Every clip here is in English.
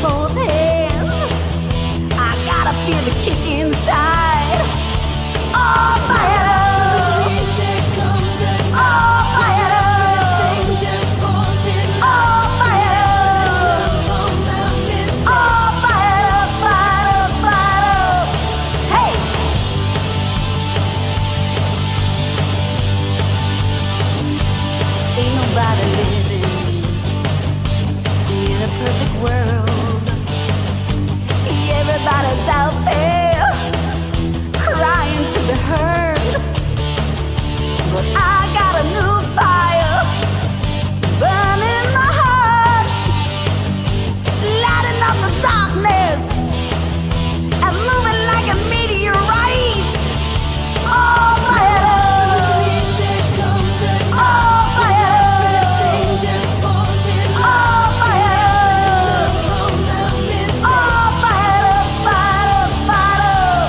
both hands. I gotta feel the kick inside. Oh, fire. Oh, fire. Oh, fire. Oh, fire, fire, fire. Hey. Ain't nobody living in a perfect world. Everybody's out there crying to be heard. But I got a new fire burning my heart, lighting up the darkness and moving like a meteorite. Oh, fire. Oh, fire. Oh, fire. Oh, fire, fire, fire.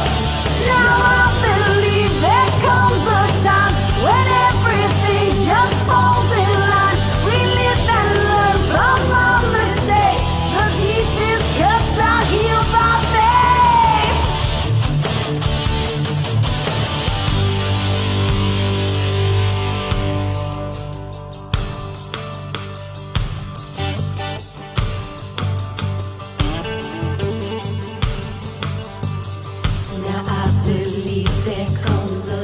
Now I believe there comes a time when everything just falls in line. We live and learn from our mistakes. The deepest cuts are healed by faith. Now I believe there comes a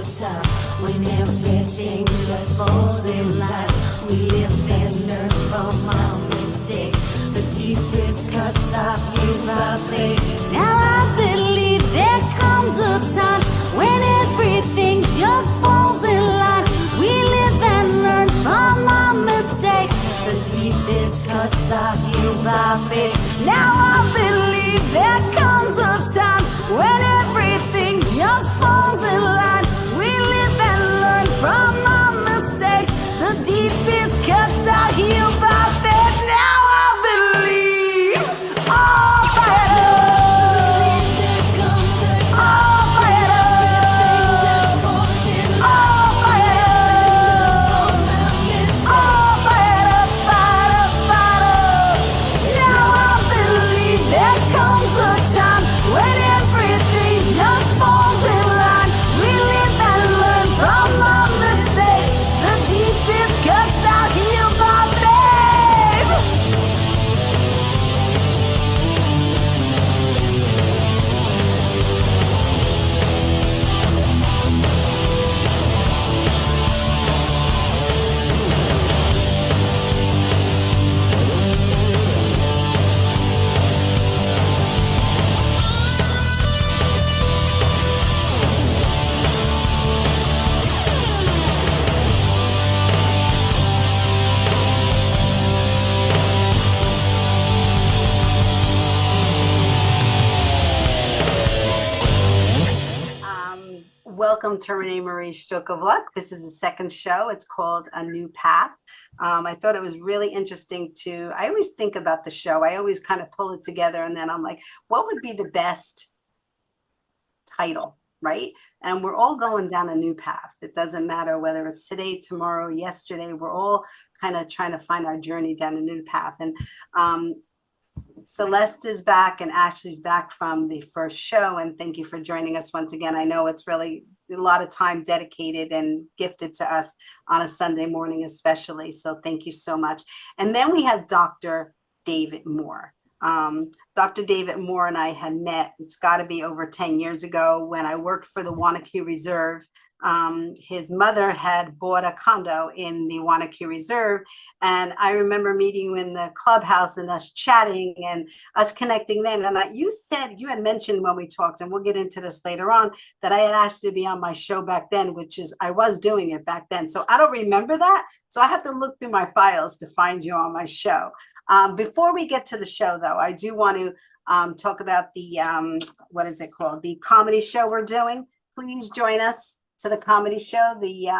time when everything just falls in line. We live and learn from our mistakes. The deepest cuts are healed by faith. Now I believe there comes a time when everything just falls in line. We live and learn from our mistakes. The deepest cuts are healed by faith. Now I believe there comes a time when everything just falls in line. We live and learn from our mistakes. The deepest cuts are healed by faith. Now I believe. Oh, fire. Oh, fire. Oh, fire. Oh, fire, fire, fire. Now I believe there comes a time when everything just falls in line. We live and learn from our mistakes. The deepest cuts are healed by faith. Welcome to RenéMarie Stroke of Luck. This is the second show. It's called A New Path. I thought it was really interesting I always think about the show. I always kind of pull it together and then I'm like, what would be the best title, right? And we're all going down a new path. It doesn't matter whether it's today, tomorrow, yesterday. We're all kind of trying to find our journey down a new path. And Celeste is back and Ashley's back from the first show. And thank you for joining us once again. I know it's really a lot of time dedicated and gifted to us on a Sunday morning, especially. So thank you so much. And then we have Dr. David Moore. Dr. David Moore and I had met, it's got to be over 10 years ago when I worked for the Wanaque Reserve. His mother had bought a condo in the Wanaque Reserve. And I remember meeting you in the clubhouse and us chatting and us connecting then. And you had mentioned when we talked, and we'll get into this later on, that I had asked you to be on my show back then, which is, I was doing it back then. So I don't remember that. So I have to look through my files to find you on my show. Before we get to the show, though, I do want to talk about the, what is it called? The comedy show we're doing. Please join us to the comedy show, the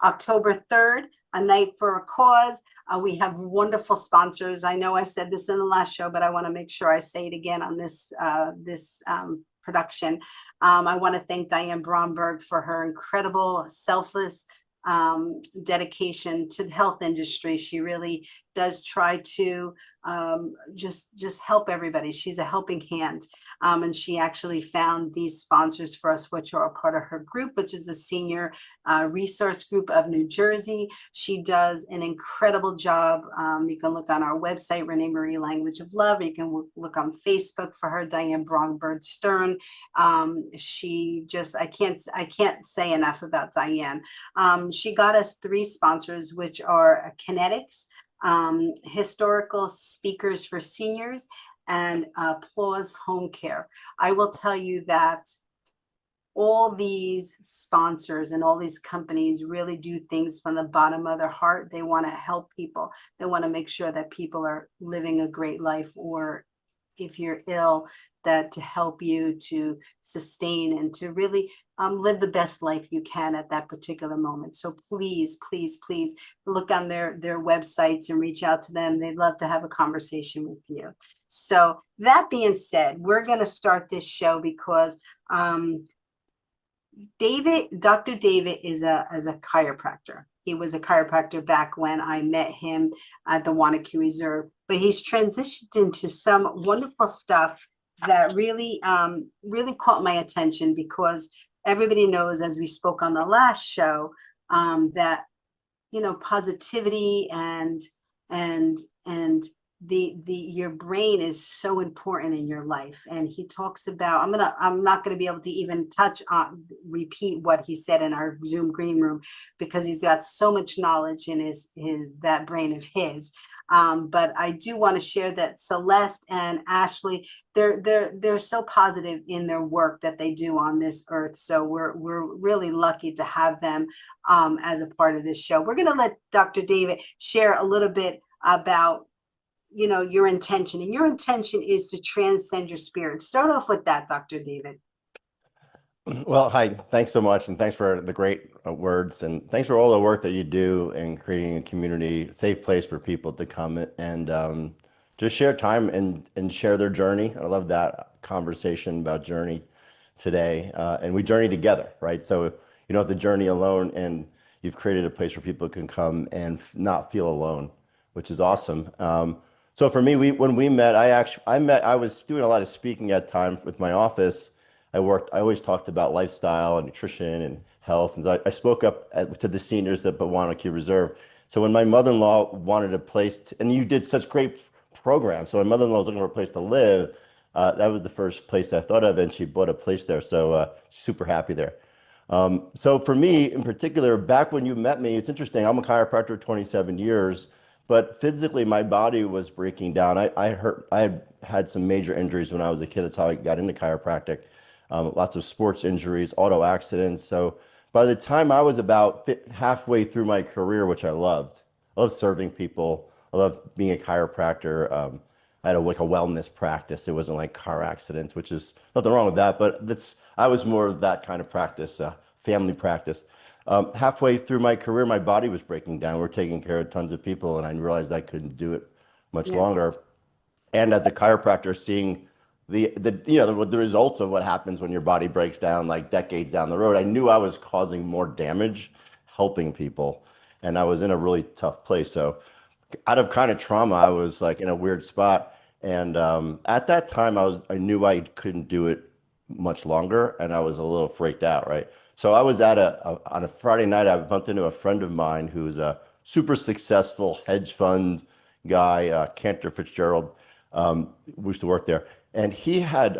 October 3rd, A Night for a Cause. We have wonderful sponsors. I know I said this in the last show, but I want to make sure I say it again on this production. I want to thank Diane Bromberg for her incredible, selfless dedication to the health industry. She really does try to just help everybody. She's a helping hand. And she actually found these sponsors for us, which are a part of her group, which is a senior resource group of New Jersey. She does an incredible job. You can look on our website, RenéMarie Language of Love. You can look on Facebook for her, Diane Bronberg Stern. She just, I can't say enough about Diane. She got us 3 sponsors, which are Kinetics, historical speakers for seniors, and Applause Home Care. I will tell you that all these sponsors and all these companies really do things from the bottom of their heart. They want to help people. They want to make sure that people are living a great life, or if you're ill, that to help you to sustain and to really live the best life you can at that particular moment. So please, please, please look on their websites and reach out to them. They'd love to have a conversation with you. So that being said, we're going to start this show because Dr. David is a chiropractor. He was a chiropractor back when I met him at the Wanaque Reserve, but he's transitioned into some wonderful stuff that really, really caught my attention, because everybody knows, as we spoke on the last show, that, you know, positivity and your brain is so important in your life. And he talks about, I'm not going to be able to even repeat what he said in our Zoom green room, because he's got so much knowledge in that brain of his. But I do want to share that Celeste and Ashley, they're so positive in their work that they do on this earth. So we're really lucky to have them as a part of this show. We're going to let Dr. David share a little bit about, you know, your intention, and your intention is to transcend your spirit. Start off with that, Dr. David. Well, hi, thanks so much. And thanks for the great words. And thanks for all the work that you do in creating a community, safe place for people to come and just share time and share their journey. I love that conversation about journey today. And we journey together, right? So you don't have to journey alone, and you've created a place where people can come and not feel alone, which is awesome. So for me, when we met, I was doing a lot of speaking at times with my office. I always talked about lifestyle and nutrition and health. And I spoke up to the seniors at Wanaque Reserve. So when my mother-in-law wanted a place and you did such great programs. So my mother-in-law was looking for a place to live. That was the first place I thought of, and she bought a place there. So super happy there. So for me in particular, back when you met me, it's interesting. I'm a chiropractor 27 years, but physically my body was breaking down. I had some major injuries when I was a kid. That's how I got into chiropractic. Lots of sports injuries, auto accidents. So by the time I was about halfway through my career, which I loved serving people. I loved being a chiropractor. I had a wellness practice. It wasn't like car accidents, which is nothing wrong with that, but I was more of that kind of practice, family practice. Halfway through my career, my body was breaking down. We're taking care of tons of people, and I realized I couldn't do it much longer. And as a chiropractor, seeing the results of what happens when your body breaks down, like decades down the road, I knew I was causing more damage helping people, and I was in a really tough place. So out of kind of trauma, I was like in a weird spot. And at that time, I knew I couldn't do it much longer, and I was a little freaked out, right? So I was on a Friday night, I bumped into a friend of mine who's a super successful hedge fund guy, Cantor Fitzgerald. We used to work there. And he had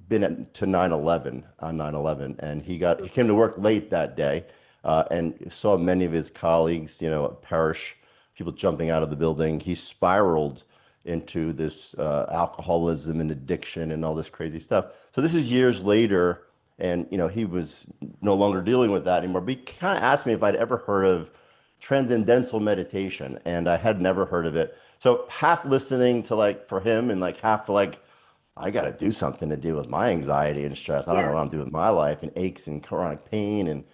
been to 9/11 on 9/11, and he came to work late that day, and saw many of his colleagues, perish, people jumping out of the building. He spiraled into this alcoholism and addiction and all this crazy stuff. So this is years later, and he was no longer dealing with that anymore. But he kind of asked me if I'd ever heard of transcendental meditation, and I had never heard of it. So half listening to for him, and half I got to do something to deal with my anxiety and stress. I don't know what I'm doing with my life, and aches and chronic pain. And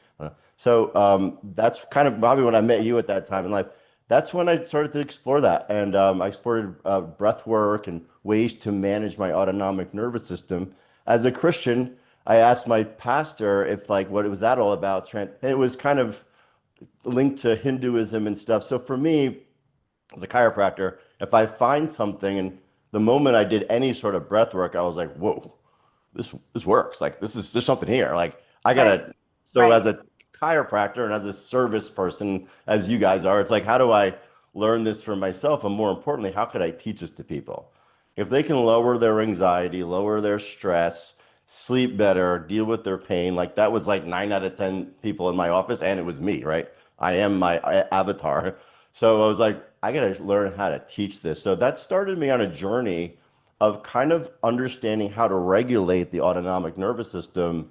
so that's kind of probably when I met you at that time in life. That's when I started to explore that. And I explored breath work and ways to manage my autonomic nervous system. As a Christian, I asked my pastor if what was that all about? And it was kind of linked to Hinduism and stuff. So for me, as a chiropractor, if I find something, and the moment I did any sort of breath work, I was like, whoa, this works. Like there's something here. Like I Right. gotta. So Right. as a chiropractor and as a service person, as you guys are, it's like, how do I learn this for myself? And more importantly, how could I teach this to people? If they can lower their anxiety, lower their stress, sleep better, deal with their pain, like that was like 9 out of 10 people in my office, and it was me, right? I am my avatar. So I was like, I gotta learn how to teach this. So that started me on a journey of kind of understanding how to regulate the autonomic nervous system.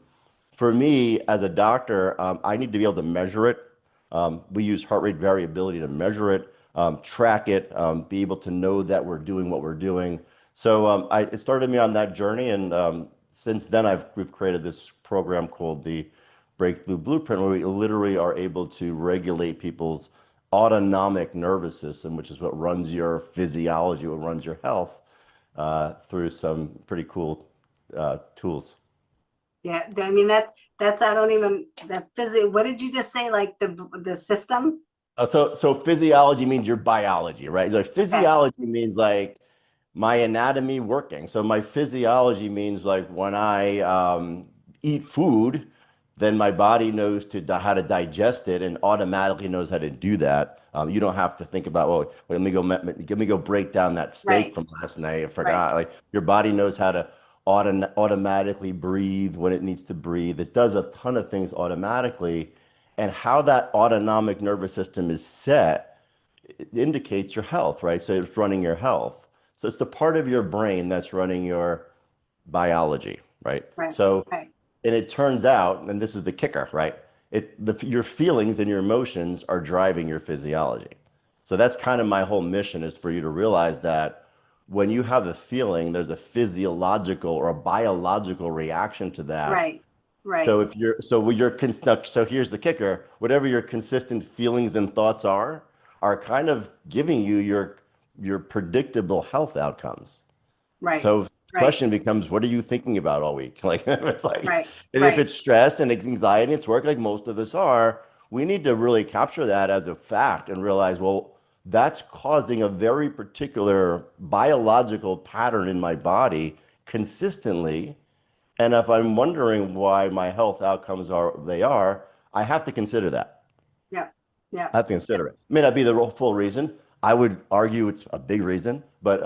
For me, as a doctor, I need to be able to measure it. We use heart rate variability to measure it, track it, be able to know that we're doing what we're doing. So it started me on that journey, and since then, we've created this program called the Breakthrough Blueprint, where we literally are able to regulate people's autonomic nervous system, which is what runs your physiology, what runs your health, through some pretty cool tools. Yeah. I mean, that's, I don't even, the physics, what did you just say? Like the system? So physiology means your biology, right? Like Okay. physiology means like my anatomy working. So my physiology means like when I eat food, then my body knows how to digest it and automatically knows how to do that. You don't have to think about, well, wait, let me go break down that steak Right. from last night. I Right. forgot. Like your body knows how to automatically breathe when it needs to breathe. It does a ton of things automatically, and how that autonomic nervous system is set, it indicates your health, right? So it's running your health. So it's the part of your brain that's running your biology, right? Right. So, Right. and it turns out, and this is the kicker, right? Your feelings and your emotions are driving your physiology. So that's kind of my whole mission, is for you to realize that when you have a feeling, there's a physiological or a biological reaction to that. Right. Right. So if you're so with your so here's the kicker: whatever your consistent feelings and thoughts are kind of giving you your predictable health outcomes. Right. So the Right. question becomes, what are you thinking about all week? Like it's like, Right. and if Right. it's stress and it's anxiety, it's work, like most of us are, we need to really capture that as a fact and realize, well, that's causing a very particular biological pattern in my body consistently. And if I'm wondering why my health outcomes are, I have to consider that. Yeah. Yeah. I have to consider it. May not be the full reason. I would argue it's a big reason, but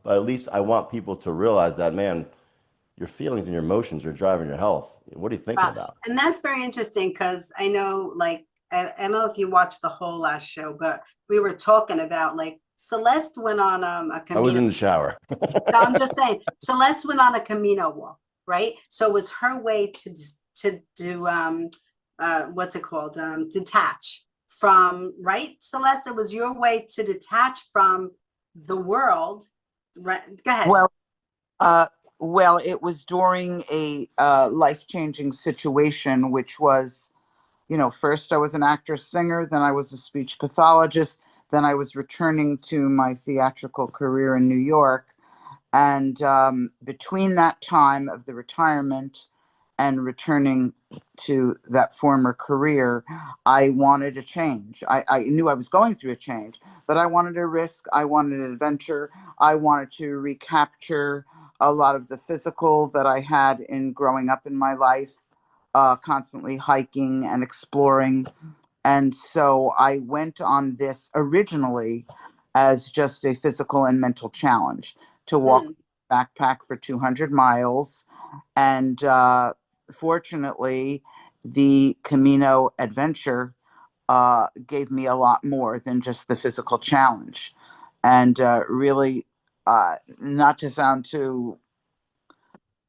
at least I want people to realize that, man, your feelings and your emotions are driving your health. What are you thinking about? And that's very interesting because I know, like, I don't know if you watched the whole last show, but we were talking about like Celeste went on a I was Camino. in the shower. No, I'm just saying, Celeste went on a Camino walk, right? So it was her way to do what's it called? Detach from, right, Celeste? It was your way to detach from the world, right? Go ahead. Well, uh, well, it was during a life-changing situation, which was, first I was an actress singer, then I was a speech pathologist, then I was returning to my theatrical career in New York. And between that time of the retirement and returning to that former career, I wanted a change. I knew I was going through a change, but I wanted a risk. I wanted an adventure. I wanted to recapture a lot of the physical that I had in growing up in my life, constantly hiking and exploring. And so I went on this originally as just a physical and mental challenge to walk Mm, backpack for 200 miles. And fortunately, the Camino adventure gave me a lot more than just the physical challenge. And really, not to sound too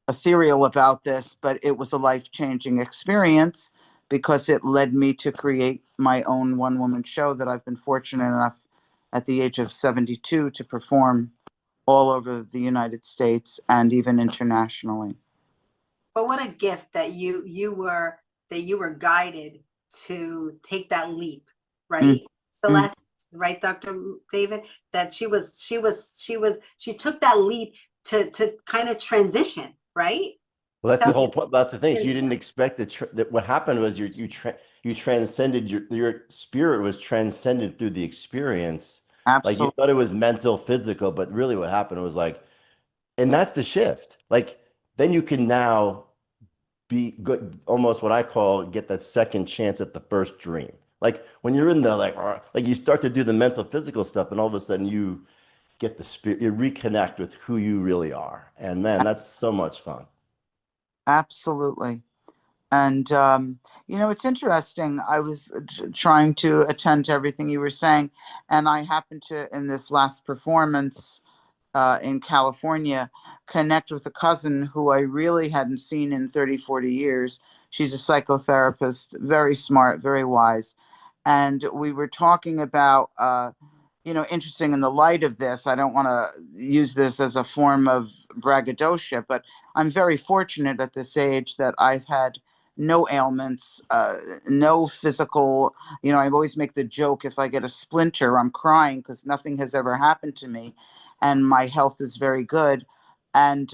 ethereal about this, but it was a life-changing experience because it led me to create my own one-woman show that I've been fortunate enough at the age of 72 to perform all over the United States and even internationally. but what a gift that you were guided to take that leap, Mm, right? mm. Celeste, right, Dr. David? That she took that leap to kind of transition, right? Well, that's the Tell whole me. point. That's the thing. So you didn't expect that. What happened was you transcended your spirit was transcended through the experience, Like you Absolutely. thought it was mental, physical, but really what happened was like, and that's the shift. Like then you can now be good, almost what I call get that second chance at the first dream. Like when you're in the like you start to do the mental, physical stuff, and all of a sudden you get the spirit, you reconnect with who you really are. And man, that's so much fun. Absolutely. And, it's interesting. I was trying to attend to everything you were saying. And I happened to, in this last performance in California, connect with a cousin who I really hadn't seen in 30, 40 years. She's a psychotherapist, very smart, very wise. And we were talking about, interesting in the light of this. I don't want to use this as a form of braggadocio, but I'm very fortunate at this age that I've had no ailments, no physical, I always make the joke if I get a splinter, I'm crying because nothing has ever happened to me and my health is very good. And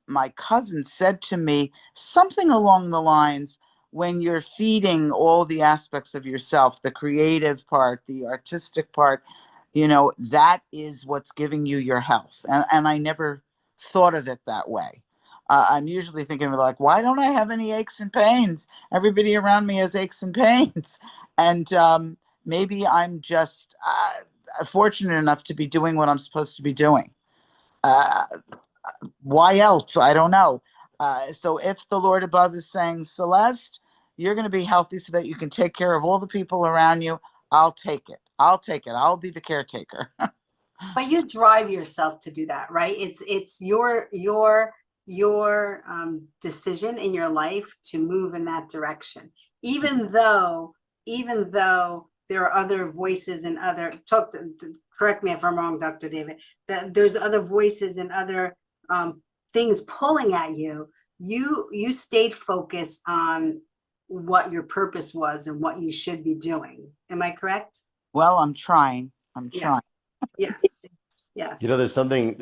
my cousin said to me something along the lines, when you're feeding all the aspects of yourself, the creative part, the artistic part, that is what's giving you your health. And I never thought of it that way. I'm usually thinking of like, why don't I have any aches and pains? Everybody around me has aches and pains. And maybe I'm just fortunate enough to be doing what I'm supposed to be doing. Uh, why else? I don't know. So if the Lord above is saying, Celeste, you're going to be healthy so that you can take care of all the people around you, I'll take it. I'll take it. I'll be the caretaker. But you drive yourself to do that, right? It's your decision in your life to move in that direction, even though there are other voices and other correct me if I'm wrong, Dr. David, that there's other voices and other things pulling at you. You stayed focused on what your purpose was and what you should be doing. Am I correct? Well, I'm trying. I'm Yeah. trying. Yes. Yes. There's something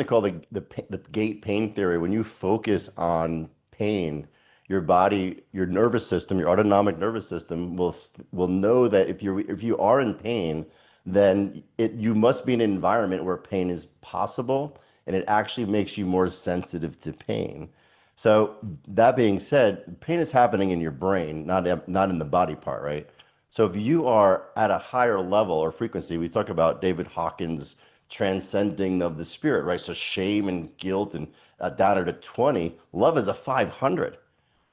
called the gate pain theory. When you focus on pain, your body, your nervous system, your autonomic nervous system will know that if you are in pain, then you must be in an environment where pain is possible, and it actually makes you more sensitive to pain. So that being said, pain is happening in your brain, not in the body part, right? So if you are at a higher level or frequency, we talk about David Hawkins transcending of the spirit, right? So shame and guilt and down at a 20, love is a 500.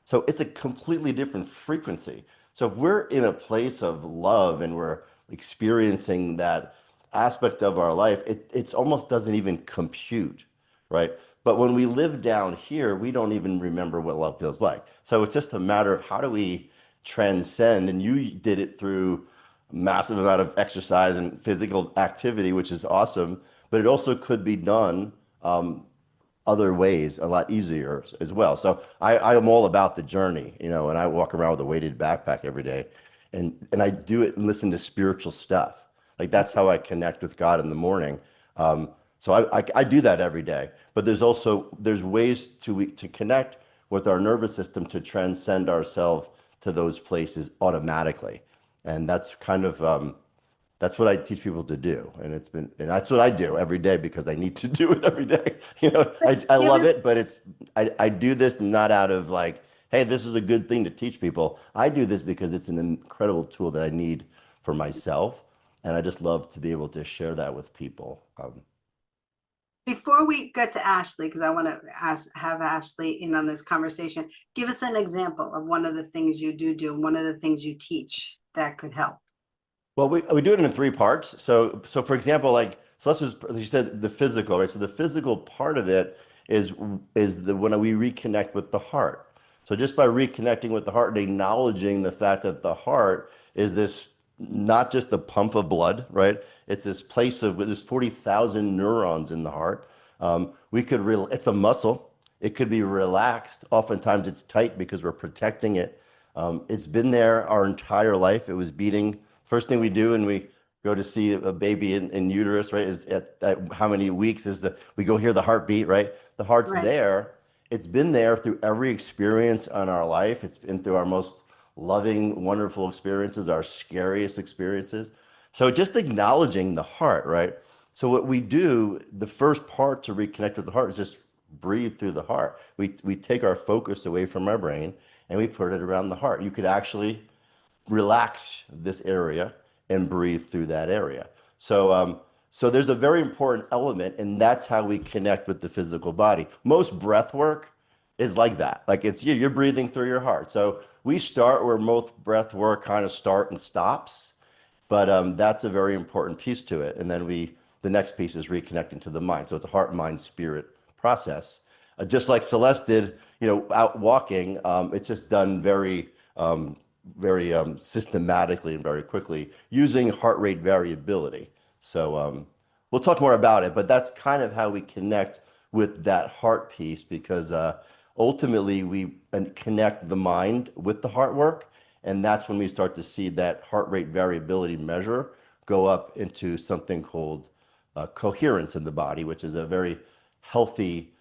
So it's a completely different frequency. So if we're in a place of love and we're experiencing that aspect of our life, it's almost doesn't even compute, right? But when we live down here, we don't even remember what love feels like. So it's just a matter of how do we transcend, and you did it through a massive amount of exercise and physical activity, which is awesome, but it also could be done other ways a lot easier as well. So I am all about the journey, and I walk around with a weighted backpack every day, and I do it and listen to spiritual stuff. Like that's how I connect with God in the morning. So I do that every day. But there's ways to connect with our nervous system to transcend ourselves to those places automatically, and that's kind of that's what I teach people to do, and that's what I do every day because I need to do it every day. I Give love us it, but I do this not out of like, hey, this is a good thing to teach people. I do this because it's an incredible tool that I need for myself, and I just love to be able to share that with people. Before we get to Ashley, because I want to have Ashley in on this conversation, give us an example of one of the things you do, and one of the things you teach that could help. Well, we do it in three parts. So for example, like Celeste was, you said the physical, right? So the physical part of it is when we reconnect with the heart. So just by reconnecting with the heart and acknowledging the fact that the heart is this not just the pump of blood, right? It's this place of there's 40,000 neurons in the heart. It's a muscle. It could be relaxed. Oftentimes it's tight because we're protecting it. It's been there our entire life. It was beating. First thing we do when we go to see a baby in uterus, right, is at how many weeks we go hear the heartbeat, right? The heart's Right. there. It's been there through every experience on our life. It's been through our most loving, wonderful experiences, our scariest experiences. So just acknowledging the heart, right? So what we do, the first part to reconnect with the heart is just breathe through the heart. We take our focus away from our brain and we put it around the heart. You could actually relax this area and breathe through that area. So there's a very important element, and that's how we connect with the physical body. Most breath work is like that. Like it's you're breathing through your heart. So we start where most breath work kind of start and stops, but that's a very important piece to it. And then the next piece is reconnecting to the mind. So it's a heart, mind, spirit process. Just like Celeste did, out walking, it's just done very systematically and very quickly using heart rate variability. So we'll talk more about it, but that's kind of how we connect with that heart piece, because ultimately we connect the mind with the heart work. And that's when we start to see that heart rate variability measure go up into something called coherence in the body, which is a very healthy,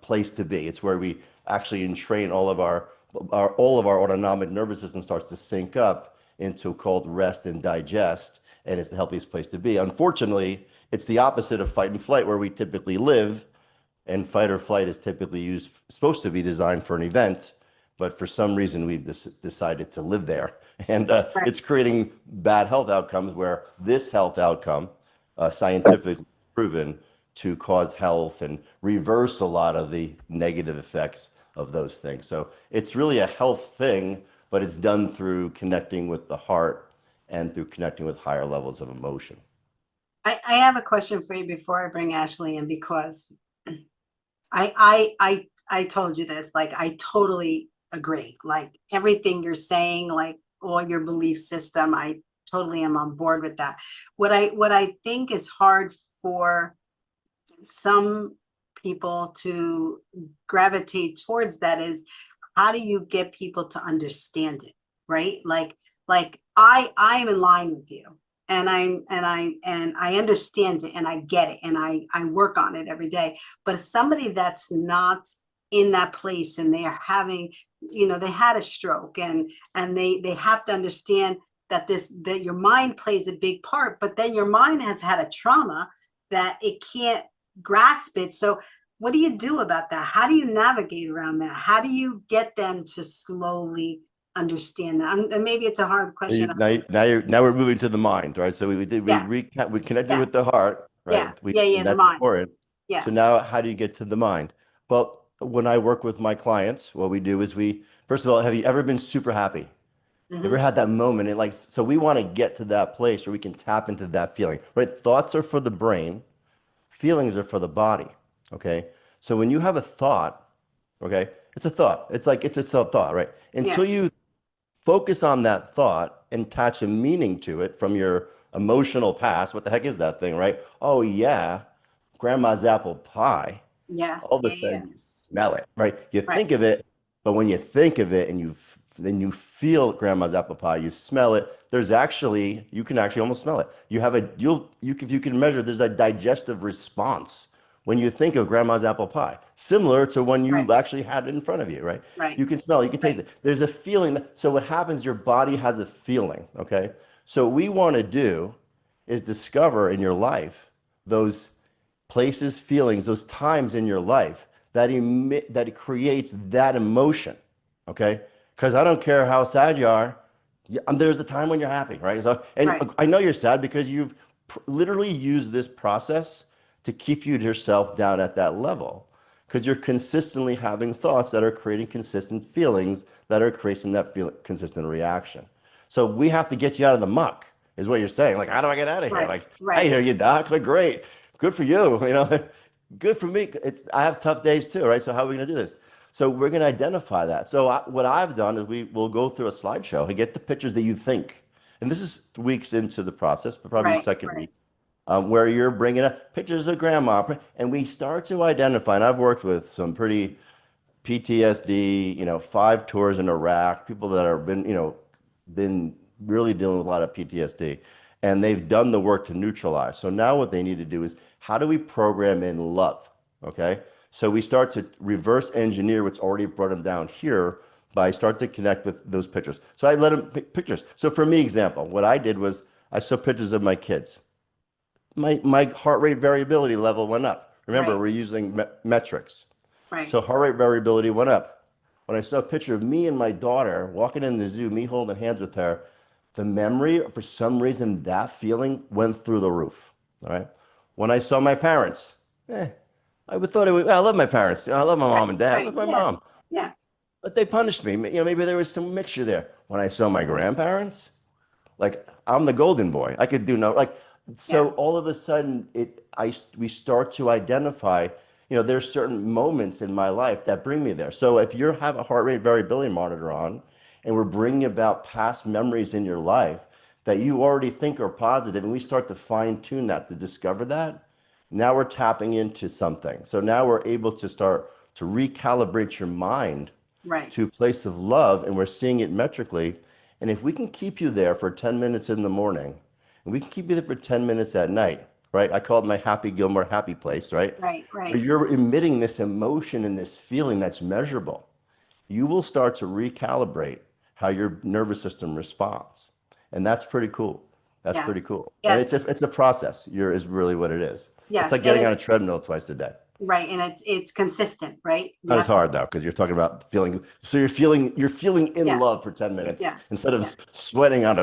place to be. It's where we actually entrain all of our autonomic nervous system starts to sync up into called rest and digest, and it's the healthiest place to be. Unfortunately, it's the opposite of fight and flight, where we typically live, and fight or flight is typically supposed to be designed for an event, but for some reason we've decided to live there, and Right. it's creating bad health outcomes, where this health outcome, scientifically proven to cause health and reverse a lot of the negative effects of those things. So it's really a health thing, but it's done through connecting with the heart and through connecting with higher levels of emotion. I have a question for you before I bring Ashley in, because I told you this, like, I totally agree. Like everything you're saying, like all your belief system, I totally am on board with that. What I think is hard for some people to gravitate towards that is, how do you get people to understand it, right? Like I am in line with you, and I understand it, and I get it, and I work on it every day. But somebody that's not in that place, and they are having, they had a stroke, and they have to understand that that your mind plays a big part, but then your mind has had a trauma that it can't grasp it. So what do you do about that? How do you navigate around that? How do you get them to slowly understand that? And maybe it's a hard question. Now we're moving to the mind, right? So Yeah, we connected yeah, with the heart, right? yeah, yeah, the That's mind. important. Yeah. So now, how do you get to the mind? Well, when I work with my clients, what we do is first of all, have you ever been super happy? Ever Hmm. had that moment? And so we want to get to that place where we can tap into that feeling, right? Thoughts are for the brain, feelings are for the body. Okay. So when you have a thought, okay, it's a thought. It's a thought, right? Yeah. Until you focus on that thought and attach a meaning to it from your emotional past. What the heck is that thing, right? Oh yeah, grandma's apple pie. Yeah. All of a Yeah. Yeah. sudden you smell it, right? You Right. think of it, but when you think of it and then you feel grandma's apple pie, you smell it. You can actually almost smell it. If you can measure, there's a digestive response when you think of grandma's apple pie, similar to when Right. you actually had it in front of you, right? Right. You can smell it, you can taste Right. it. There's a feeling. So what happens, your body has a feeling, okay? So what we want to do is discover in your life those places, feelings, those times in your life that it creates that emotion, okay? Because I don't care how sad you are, there's a time when you're happy, right? So, and Right. I know you're sad because you've literally used this process to keep yourself down at that level, because you're consistently having thoughts that are creating consistent feelings that are creating that consistent reaction. So we have to get you out of the muck, is what you're saying. Like, how do I get out of here? Right. Like, I Right. hear you, doc. Like, great, good for you. Good for me. I have tough days too, right? So how are we gonna do this? So we're gonna identify that. So what I've done is we will go through a slideshow and get the pictures that you think, and this is weeks into the process, but probably Right. second Right. week, where you're bringing up pictures of grandma, and we start to identify. And I've worked with some pretty PTSD, 5 tours in Iraq, people that have been really dealing with a lot of PTSD, and they've done the work to neutralize. So now what they need to do is, how do we program in love? Okay. So we start to reverse engineer what's already brought them down here but I start to connect with those pictures. So I let them pick pictures. So for me, example, what I did was I saw pictures of my kids. My heart rate variability level went up. Remember, Right. we're using metrics. Right. So heart rate variability went up. When I saw a picture of me and my daughter walking in the zoo, me holding hands with her, the memory, for some reason, that feeling went through the roof. All right. When I saw my parents, I would thought it would, I love my parents. I love my mom Right. and dad. I Right. love my Yeah. mom. Yeah. But they punished me. Maybe there was some mixture there. When I saw my grandparents, like I'm the golden boy. I could do no like Yeah. so all of a sudden we start to identify, there's certain moments in my life that bring me there. So if you have a heart rate variability monitor on and we're bringing about past memories in your life that you already think are positive and we start to fine tune that to discover that, now we're tapping into something. So now we're able to start to recalibrate your mind Right. to a place of love, and we're seeing it metrically. And if we can keep you there for 10 minutes in the morning, and we can keep you there for 10 minutes at night, right? I call it my Happy Gilmore happy place, right? Right. Where Right. you're emitting this emotion and this feeling that's measurable, you will start to recalibrate how your nervous system responds. And that's pretty cool. That's pretty Yes. cool. And Yes. it's a process. Is really what it is. It's Yes. like getting on a treadmill twice a day. Right. And it's consistent, right? You Not as have to, hard though, because you're talking about feeling. So you're feeling in yeah. love for 10 minutes Yeah. instead of Yeah. sweating on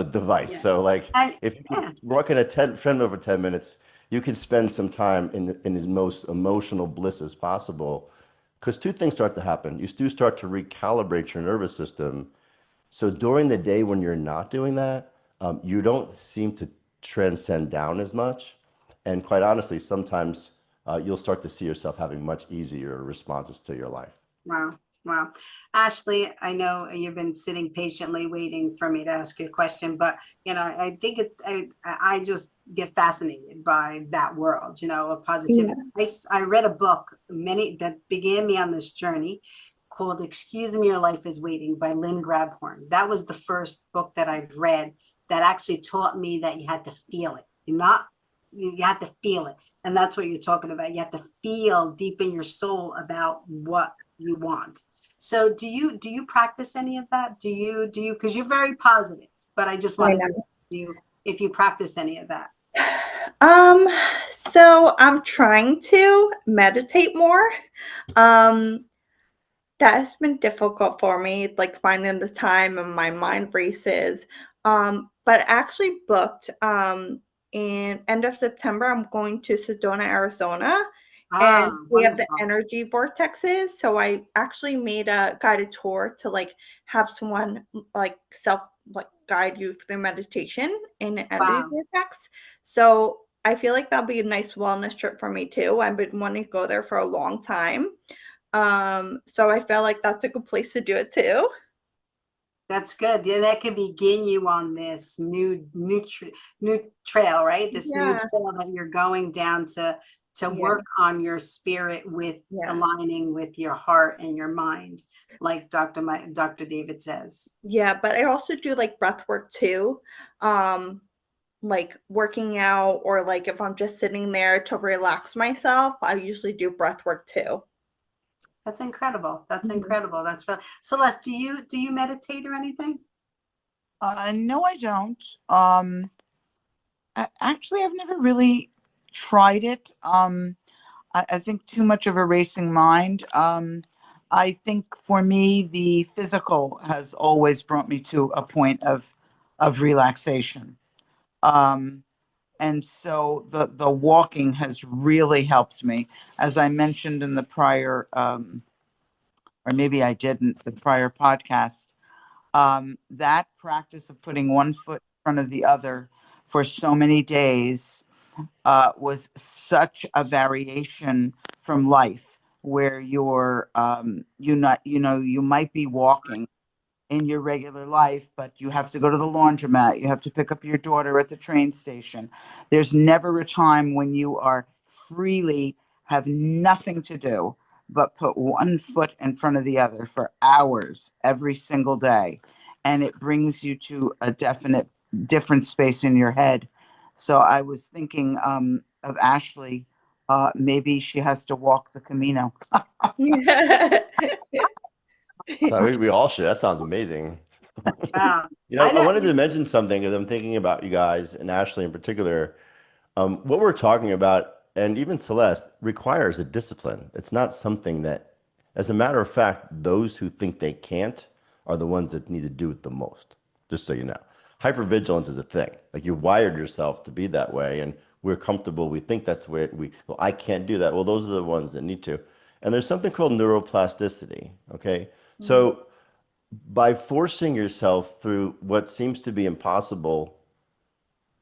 a device. Yeah. So like And if you yeah. can work in a treadmill for 10 minutes, you can spend some time in as most emotional bliss as possible. Because two things start to happen. You do start to recalibrate your nervous system. So during the day when you're not doing that, you don't seem to transcend down as much. And quite honestly, sometimes you'll start to see yourself having much easier responses to your life. Wow. Wow. Ashley, I know you've been sitting patiently waiting for me to ask you a question, but I think I just get fascinated by that world, of Yeah. positivity. I read a book that began me on this journey called Excuse Me, Your Life is Waiting by Lynn Grabhorn. That was the first book that I've read that actually taught me that you had to feel it. You have to feel it. And that's what you're talking about. You have to feel deep in your soul about what you want. So do you practice any of that? Do you because you're very positive, but I just I wanted to know. ask you if you practice any of that. Um, so I'm trying to meditate more. Um, that has been difficult for me, like finding the time and my mind races. But I actually booked in end of September, I'm going to Sedona, Arizona, Ah, and we have the wonderful. energy vortexes. So I actually made a guided tour to like have someone like guide you through meditation in an energy Wow. vortex. So I feel like that'll be a nice wellness trip for me too. I've been wanting to go there for a long time. So I feel like that's a good place to do it too. That's good. Yeah, that could begin you on this new trail, right? This new Yeah. trail that you're going down to Yeah. work on your spirit with Yeah. aligning with your heart and your mind, like Dr. David says. Yeah, but I also do like breath work too. Like working out or like if I'm just sitting there to relax myself, I usually do breath work too. That's incredible. That's Mhm. incredible. That's real. Celeste, do you meditate or anything? No, I don't. Actually, I've never really tried it. I think too much of a racing mind. I think for me, the physical has always brought me to a point of relaxation. Um, and so the walking has really helped me, as I mentioned in the prior, or maybe I didn't, the prior podcast. That practice of putting one foot in front of the other for so many days was such a variation from life where you might be walking in your regular life, but you have to go to the laundromat, you have to pick up your daughter at the train station. There's never a time when you are freely have nothing to do but put one foot in front of the other for hours every single day, and it brings you to a definite different space in your head. So I was thinking of Ashley. Maybe she has to walk the Camino. We all should. That sounds amazing. Wow. You know, I I know. wanted to mention something because I'm thinking about you guys and Ashley in particular. What we're talking about, and even Celeste, requires a discipline. It's not something that, as a matter of fact, those who think they can't are the ones that need to do it the most, just so you know. Hypervigilance is a thing. Like you wired yourself to be that way, and we're comfortable. We think that's the way well, I can't do that. Well, those are the ones that need to. And there's something called neuroplasticity, okay? Mhm. So by forcing yourself through what seems to be impossible,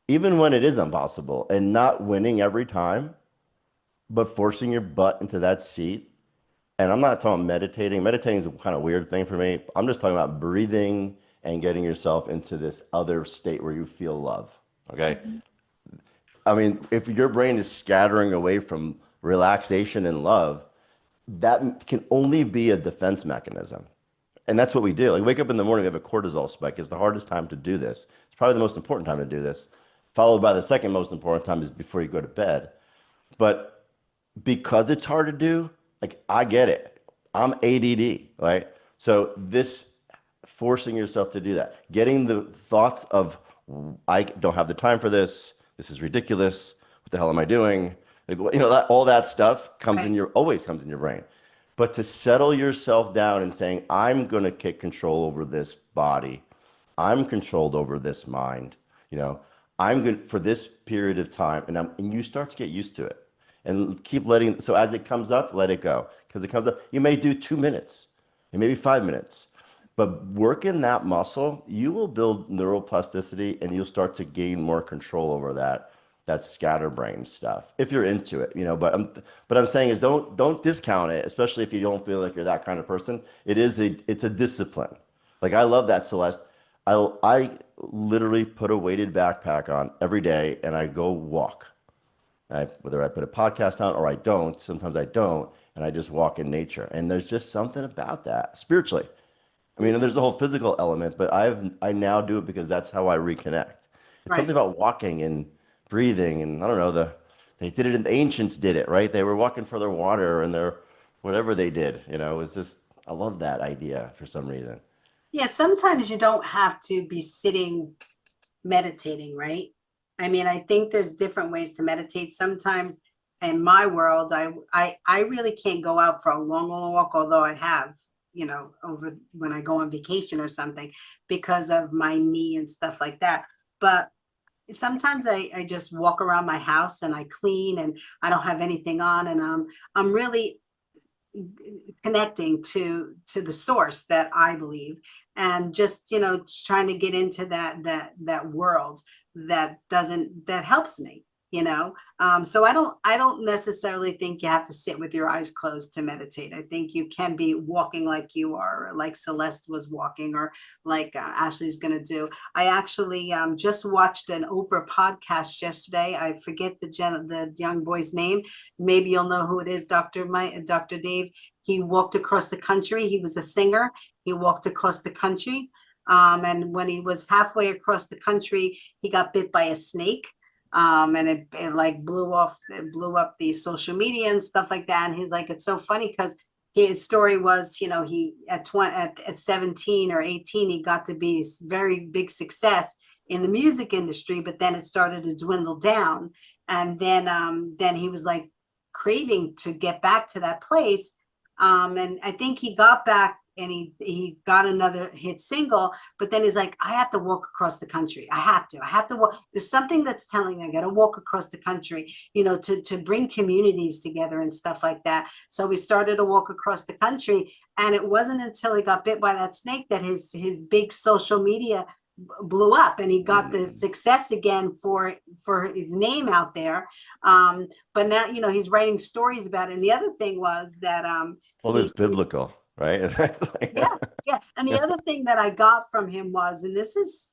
even when it is impossible, and not winning every time, but forcing your butt into that seat. And I'm not talking meditating. Meditating is a kind of weird thing for me. I'm just talking about breathing and getting yourself into this other state where you feel love. Okay. Mhm. I mean, if your brain is scattering away from relaxation and love, that can only be a defense mechanism. And that's what we do. Like wake up in the morning, we have a cortisol spike. It's the hardest time to do this. It's probably the most important time to do this, followed by the second most important time is before you go to bed. But because it's hard to do, like I get it. I'm ADD, right? So this forcing yourself to do that, getting the thoughts of I don't have the time for this. This is ridiculous. What the hell am I doing? Like, you know, that all that stuff comes in Right. your always comes in your brain. But to settle yourself down and saying, I'm going to take control over this body. I'm controlled over this mind. You know, I'm good for this period of time. And you start to get used to it and keep letting. So as it comes up, let it go. Because it comes up, you may do 2 minutes, and maybe 5 minutes. But work in that muscle, you will build neuroplasticity and you'll start to gain more control over that scatterbrain stuff if you're into it, you know. But I'm saying is don't discount it, especially if you don't feel like you're that kind of person. It's a discipline. Like I love that, Celeste. I literally put a weighted backpack on every day and I go walk. Whether I put a podcast on or I don't, sometimes I don't, and I just walk in nature. And there's just something about that spiritually. I mean, there's the whole physical element, but I now do it because that's how I reconnect. It's Right. something about walking and breathing, and I don't know, they did it, and the ancients did it, right? They were walking for their water and their whatever they did, you know. It was just I love that idea for some reason. Yeah, sometimes you don't have to be sitting meditating, right? I mean, I think there's different ways to meditate. Sometimes in my world, I really can't go out for a long walk, although I have, you know, over when I go on vacation or something because of my knee and stuff like that. But sometimes I just walk around my house and I clean and I don't have anything on and I'm really connecting to the source that I believe and just trying to get into that world that helps me, so I don't necessarily think you have to sit with your eyes closed to meditate. I think you can be walking like you are, or like Celeste was walking, or like Ashley's going to do. I actually just watched an Oprah podcast yesterday. I forget the young boy's name. Maybe you'll know who it is. Dr. Dave. He walked across the country. He was a singer. He walked across the country. And when he was halfway across the country, he got bit by a snake. And it like blew up the social media and stuff like that. And he's like, it's so funny because his story was, he at 17 or 18, he got to be very big success in the music industry, but then it started to dwindle down. And then he was like craving to get back to that place. And I think he got back and he got another hit single, but then he's like, I have to walk across the country. I have to walk. There's something that's telling me I got to walk across the country, to bring communities together and stuff like that. So we started to walk across the country, and it wasn't until he got bit by that snake that his big social media blew up and he got the success again for his name out there. But now, he's writing stories about it. And the other thing was that Well, it's biblical, right? yeah, yeah. And the other thing that I got from him was, and this is,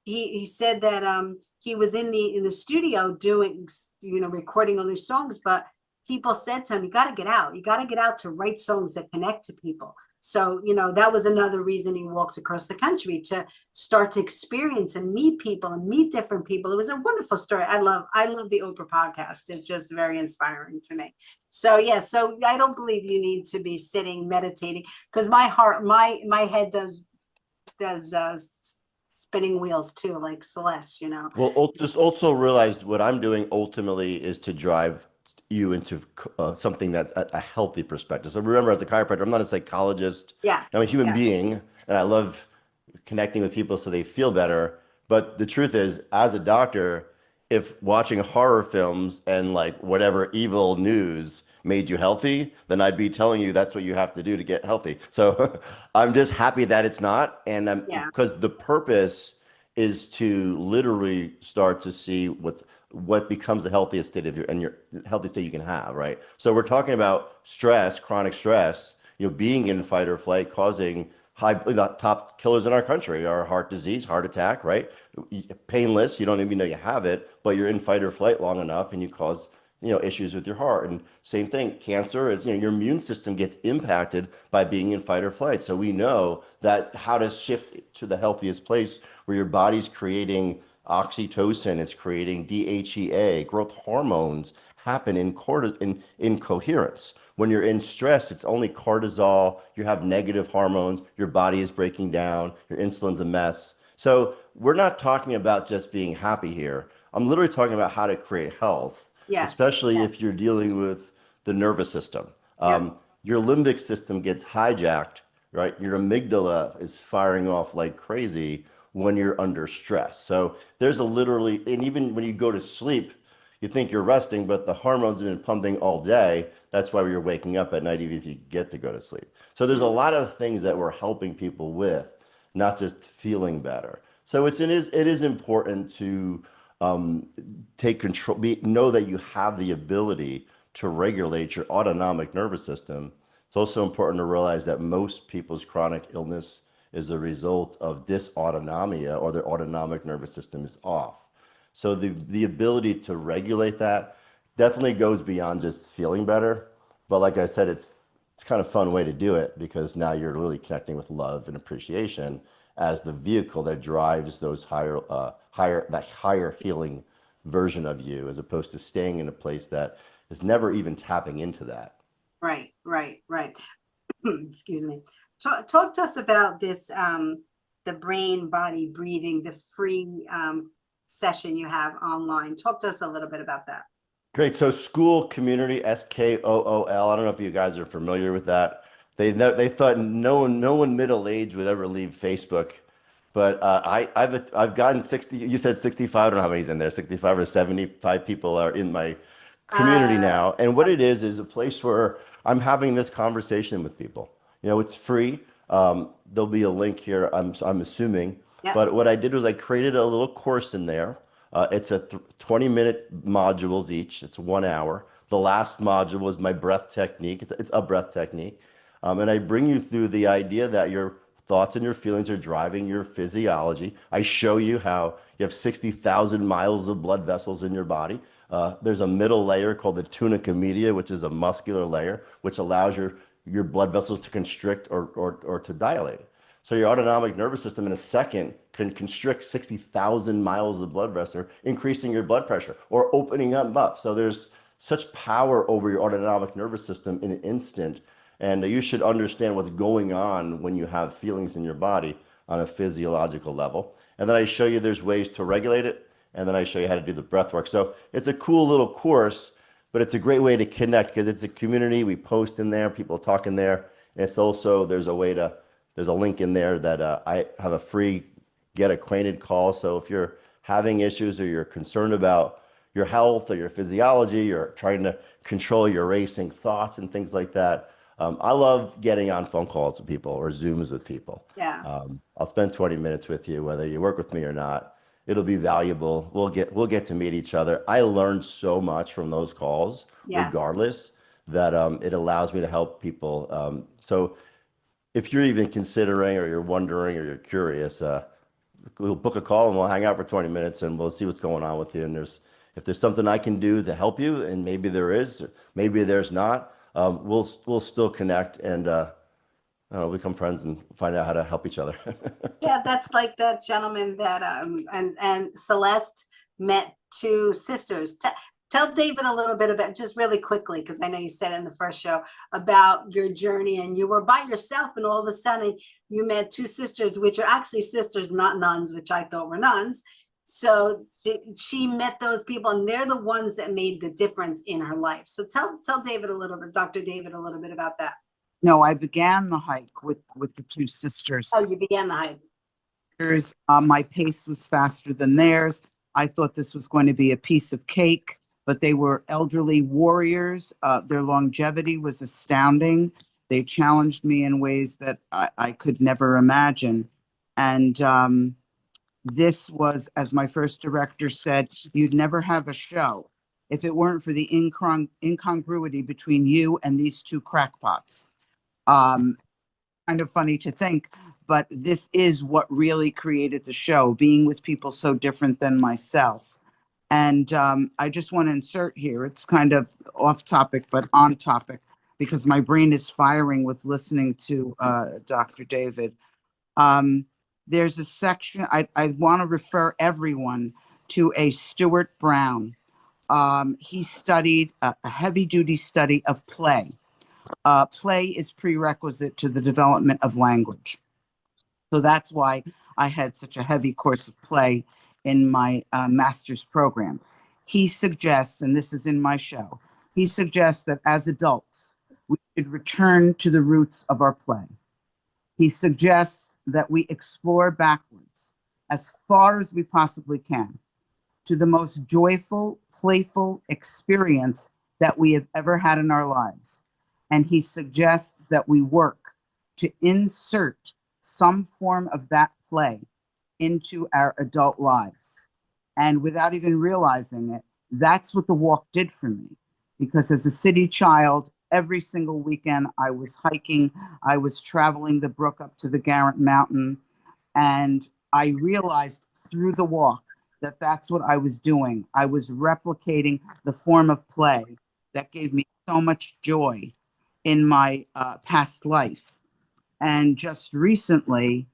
he said that he was in the studio doing, recording all these songs, but people said to him, you got to get out. You got to get out to write songs that connect to people. So, that was another reason he walked across the country, to start to experience and meet people and meet different people. It was a wonderful story. I love the Oprah podcast. It's just very inspiring to me. So yeah, so I don't believe you need to be sitting meditating, because my head does spinning wheels too, like Celeste. Well, just also realize what I'm doing ultimately is to drive you into something that's a healthy perspective. So remember, as a chiropractor, I'm not a psychologist. Yeah. I'm a human Yeah. being, and I love connecting with people so they feel better. But the truth is, as a doctor, if watching horror films and like whatever evil news made you healthy, then I'd be telling you that's what you have to do to get healthy. So I'm just happy that it's not. And Yeah. because the purpose is to literally start to see what becomes the healthiest state of your healthiest state you can have, right? So we're talking about stress, chronic stress, being in fight or flight, causing top killers in our country are heart disease, heart attack, right? Painless, you don't even know you have it, but you're in fight or flight long enough and you cause issues with your heart. And same thing, cancer is, your immune system gets impacted by being in fight or flight. So we know that how to shift to the healthiest place where your body's creating oxytocin, it's creating DHEA, growth hormones happen in coherence. When you're in stress, it's only cortisol, you have negative hormones, your body is breaking down, your insulin's a mess. So we're not talking about just being happy here. I'm literally talking about how to create health. Yes. Especially Yes. if you're dealing with the nervous system. Yeah. Your limbic system gets hijacked, right? Your amygdala is firing off like crazy when you're under stress. So there's and even when you go to sleep, you think you're resting, but the hormones have been pumping all day. That's why you're waking up at night, even if you get to go to sleep. So there's a lot of things that we're helping people with, not just feeling better. So it is important to take control, know that you have the ability to regulate your autonomic nervous system. It's also important to realize that most people's chronic illness is a result of dysautonomia, or their autonomic nervous system is off. So the ability to regulate that definitely goes beyond just feeling better. But like I said, it's kind of a fun way to do it, because now you're really connecting with love and appreciation as the vehicle that drives those higher healing version of you, as opposed to staying in a place that is never even tapping into that. Right. Excuse me. Talk to us about this, the brain body breathing, the free session you have online. Talk to us a little bit about that. Great. So School Community, SKOOL. I don't know if you guys are familiar with that. They thought no one middle-aged would ever leave Facebook, but I've gotten 60. You said 65. I don't know how many's in there. 65 or 75 people are in my community now. And what it is a place where I'm having this conversation with people. It's free. There'll be a link here, I'm assuming. Yep. But what I did was I created a little course in there. It's a 20-minute modules each. It's 1 hour. The last module is my breath technique. It's a breath technique. And I bring you through the idea that your thoughts and your feelings are driving your physiology. I show you how you have 60,000 miles of blood vessels in your body. There's a middle layer called the tunica media, which is a muscular layer, which allows your blood vessels to constrict or to dilate. So your autonomic nervous system in a second can constrict 60,000 miles of blood vessel, increasing your blood pressure or opening them up. So there's such power over your autonomic nervous system in an instant. And you should understand what's going on when you have feelings in your body on a physiological level. And then I show you there's ways to regulate it. And then I show you how to do the breath work. So it's a cool little course, but it's a great way to connect because it's a community. We post in there, people talk in there. And it's also, there's a link in there that I have a free get acquainted call. So if you're having issues or you're concerned about your health or your physiology, or trying to control your racing thoughts and things like that, I love getting on phone calls with people or Zooms with people. Yeah. I'll spend 20 minutes with you, whether you work with me or not. It'll be valuable. We'll get to meet each other. I learned so much from those calls, Yes. regardless, that it allows me to help people. So if you're even considering, or you're wondering, or you're curious, we'll book a call and we'll hang out for 20 minutes and we'll see what's going on with you. And if there's something I can do to help you, and maybe there is, or maybe there's not, we'll still connect and become friends and find out how to help each other. Yeah, that's like that gentleman that and Celeste met two sisters. Tell David a little bit about, just really quickly, because I know you said in the first show about your journey, and you were by yourself, and all of a sudden you met two sisters, which are actually sisters, not nuns, which I thought were nuns. So she met those people, and they're the ones that made the difference in her life. So tell David a little bit, Dr. David, a little bit about that. No, I began the hike with the two sisters. Oh, you began the hike. My pace was faster than theirs. I thought this was going to be a piece of cake, but they were elderly warriors. Their longevity was astounding. They challenged me in ways that I could never imagine. And this was, as my first director said, you'd never have a show if it weren't for the incongruity between you and these two crackpots. Kind of funny to think, but this is what really created the show, being with people so different than myself. And I just want to insert here, it's kind of off topic, but on topic, because my brain is firing with listening to Dr. David. There's a section, I want to refer everyone to a Stuart Brown. He studied a heavy-duty study of play. Play is prerequisite to the development of language. So that's why I had such a heavy course of play in my master's program. He suggests, and this is in my show, he suggests that as adults, we should return to the roots of our play. He suggests that we explore backwards as far as we possibly can to the most joyful, playful experience that we have ever had in our lives. And he suggests that we work to insert some form of that play into our adult lives. And without even realizing it, that's what the walk did for me. Because as a city child, every single weekend I was hiking, I was traveling the brook up to the Garrett Mountain, and I realized through the walk that that's what I was doing. I was replicating the form of play that gave me so much joy in my past life. And just recently,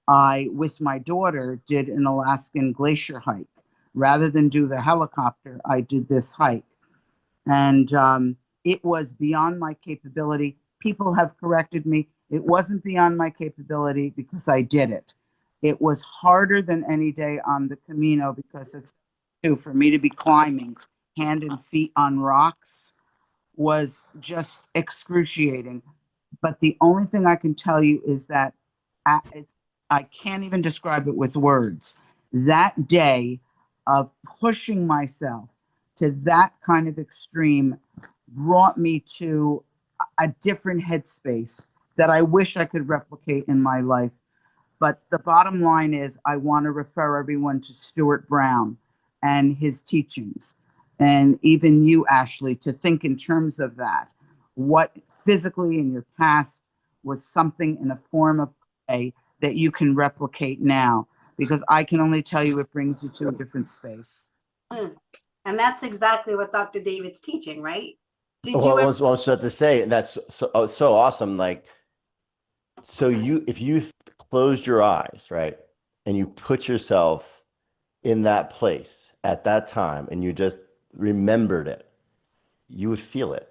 I, with my daughter, did an Alaskan glacier hike. Rather than do the helicopter, I did this hike. And it was beyond my capability. People have corrected me. It wasn't beyond my capability because I did it. It was harder than any day on the Camino because it's too, for me to be climbing hand and feet on rocks was just excruciating. But the only thing I can tell you is that I can't even describe it with words. That day of pushing myself to that kind of extreme brought me to a different headspace that I wish I could replicate in my life. But the bottom line is I want to refer everyone to Stuart Brown and his teachings. And even you, Ashley, to think in terms of that. What physically in your past was something in a form of play that you can replicate now. Because I can only tell you it brings you to a different space. And that's exactly what Dr. David's teaching, right? Did Well, you I ever? was about to say, that's so awesome. Like, so if you closed your eyes, right, and you put yourself in that place at that time, and you just remembered it, you would feel it.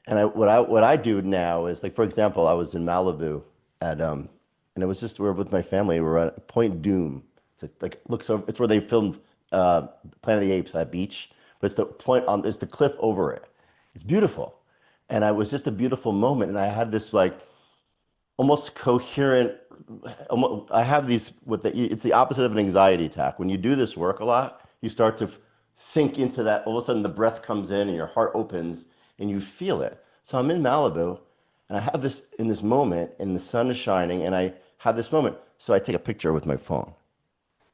And what I do now is, like, for example, I was in Malibu and it was just, we're with my family. We're at Point Doom. It's like looks over. It's where they filmed Planet of the Apes, that beach. But it's the point on. It's the cliff over it. It's beautiful, and it was just a beautiful moment. And I had this like almost coherent. I have these it's the opposite of an anxiety attack. When you do this work a lot, you start to sink into that. All of a sudden, the breath comes in, and your heart opens, and you feel it. So I'm in Malibu, and I have this in this moment, and the sun is shining, and I have this moment. So I take a picture with my phone.